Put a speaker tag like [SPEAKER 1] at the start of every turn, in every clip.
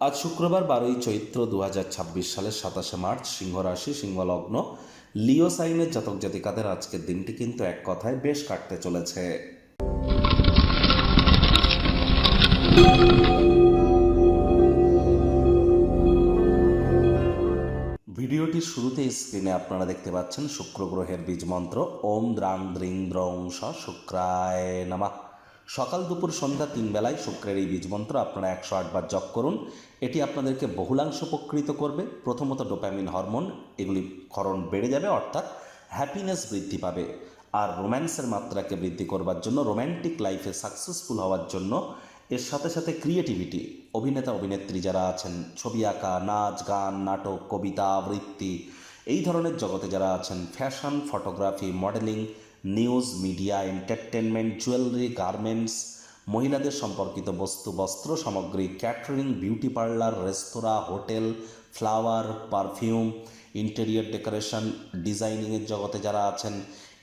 [SPEAKER 1] আজ শুক্রবার 12ই চৈত্র 2026 সালের 27 মার্চ, সিংহ রাশি, সিংহ লগ্ন, লিও সাইনের জাতক জাতিকাদের আজকের দিনটি কিন্তু এক কথায় বেশ কাটতে চলেছে। ভিডিওটির শুরুতে স্ক্রিনে আপনারা দেখতে পাচ্ছেন শুক্র গ্রহের বীজ মন্ত্র ওম দ্রাং দ্রিং দ্রং স শুক্রায় নমঃ। সকাল দুপুর সন্ধ্যা 3 বেলায় শুক্রের এই বীজ মন্ত্র আপনারা 108 বার জপ করুন। এটি আপনাদেরকে বহুলাংশ উপকৃত করবে। প্রথমত ডোপামিন হরমোন এগুলি ক্ষরণ বেড়ে যাবে, অর্থাৎ হ্যাপিনেস বৃদ্ধি পাবে। আর রোম্যান্সের মাত্রাকে বৃদ্ধি করবার জন্য, রোম্যান্টিক লাইফে সাকসেসফুল হওয়ার জন্য, এর সাথে সাথে ক্রিয়েটিভিটি, অভিনেতা অভিনেত্রী যারা আছেন, ছবি আঁকা, নাচ গান, নাটক, কবিতা আবৃত্তি, এই ধরনের জগতে যারা আছেন, fashion, photography, modelling, news, media, entertainment, jewellery, garments, মহিলাদের সম্পর্কিত বস্তু, বস্ত্র সামগ্রী, ক্যাটারিং, বিউটি পার্লার, রেস্তোরাঁ, hotel, flower, perfume, interior decoration, ডিজাইনিংয়ের জগতে যারা আছেন,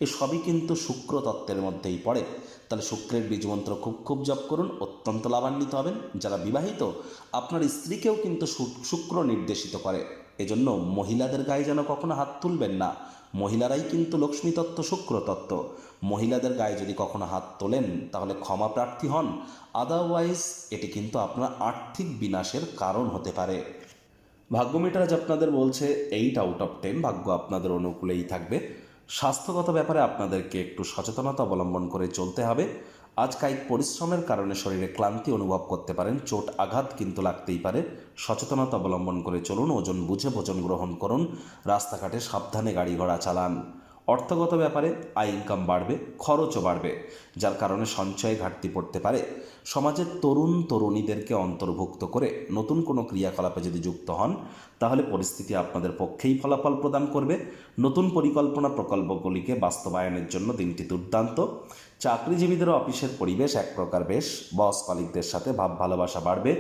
[SPEAKER 1] এ সবই কিন্তু শুক্র তত্ত্বের মধ্যেই পড়ে। তাহলে শুক্রের বীজমন্ত্র খুব জপ করুন, অত্যন্ত লাভান্বিত হবেন। যারা বিবাহিত, আপনার স্ত্রীকেও কিন্তু শুক্র নির্দেশিত করে। এজন্য মহিলাদের গায়ে যেন কখনো হাত তুলবেন না। মহিলারাই কিন্তু লক্ষ্মী তত্ত্ব, শুক্র তত্ত্ব। মহিলাদের গায়ে যদি কখনো হাত তোলেন তাহলে ক্ষমা প্রার্থী হন, আদারওয়াইজ এটি কিন্তু আপনার আর্থিক বিনাশের কারণ হতে পারে। ভাগ্য মিটার আজ আপনাদের বলছে 8/10, ভাগ্য আপনাদের অনুকূলেই থাকবে। স্বাস্থ্যগত ব্যাপারে আপনাদেরকে একটু সচেতনতা অবলম্বন করে চলতে হবে। আজ কায়িক পরিশ্রমের কারণে শরীরে ক্লান্তি অনুভব করতে পারেন, চোট আঘাত কিন্তু লাগতেই পারে। সচেতনতা অবলম্বন করে চলুন, ওজন বুঝে ভোজন গ্রহণ করুন, রাস্তাঘাটে সাবধানে গাড়ি ঘোড়া চালান। অর্থগত ব্যাপারে আয় ইনকাম বাড়বে, খরচও বাড়বে, যার কারণে সঞ্চয়ে ঘাটতি পড়তে পারে। সমাজের তরুণ তরুণীদেরকে অন্তর্ভুক্ত করে নতুন কোনো ক্রিয়াকলাপে যদি যুক্ত হন তাহলে পরিস্থিতি আপনাদের পক্ষেই ফলাফল প্রদান করবে। নতুন পরিকল্পনা প্রকল্পগুলিকে বাস্তবায়নের জন্য দিনটি দুর্দান্ত। চাকরিজীবীদের অফিসের পরিবেশ এক প্রকার বেশ, বস কলিগদের সাথে ভাব ভালোবাসা বাড়বে।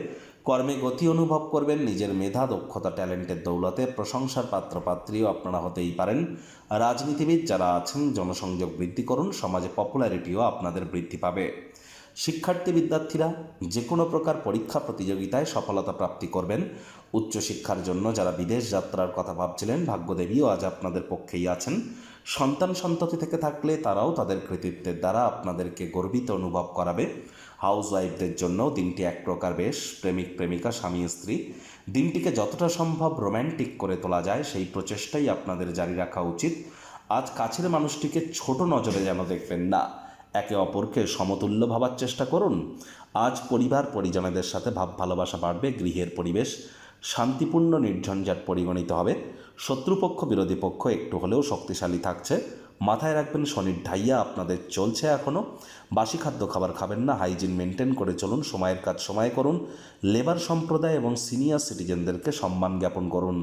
[SPEAKER 1] কর্মে গতি অনুভব করবেন, নিজের মেধা দক্ষতা ট্যালেন্টের দৌলতে প্রশংসার পাত্রপাত্রীও আপনারা হতেই পারেন। রাজনীতিবিদ যারা আছেন, জনসংযোগ বৃদ্ধি করুন, সমাজে পপুলারিটিও আপনাদের বৃদ্ধি পাবে। শিক্ষার্থী বিদ্যার্থীরা যে কোনো প্রকার পরীক্ষা প্রতিযোগিতায় সফলতা প্রাপ্তি করবেন। উচ্চশিক্ষার জন্য যারা বিদেশ যাত্রার কথা ভাবছিলেন, ভাগ্যদেবীও আজ আপনাদের পক্ষেই আছেন। সন্তান সন্ততি থেকে থাকলে তারাও তাদের কৃতিত্বের দ্বারা আপনাদেরকে গর্বিত অনুভব করাবে। হাউস ওয়াইফদের জন্য দিনটি এক প্রকার বেশ, প্রেমিক প্রেমিকা, স্বামী স্ত্রী, দিনটিকে যতটা সম্ভব রোম্যান্টিক করে তোলা যায় সেই প্রচেষ্টাই আপনাদের জারি রাখা উচিত। আজ কাছের মানুষটিকে ছোট নজরে যেন দেখবেন না, একে অপরকে সমতুল্য ভাবার চেষ্টা করুন। আজ পরিবার পরিজনদের সাথে ভাব ভালোবাসা বাড়বে, গৃহের পরিবেশ শান্তিপূর্ণ নির্ঝঞ্ঝাট পরিগণিত হবে। শত্রুপক্ষ বিরোধী পক্ষ একটু হলেও শক্তিশালী থাকছে। মাথায় রাখবেন শনির ঢাইয়া আপনাদের চলছে এখনও। বাসি খাদ্য খাবার খাবেন না, হাইজিন মেনটেন করে চলুন, সময়ের কাজ সময়ে করুন। লেবার সম্প্রদায় এবং সিনিয়র সিটিজেনদেরকে সম্মান জ্ঞাপন করুন।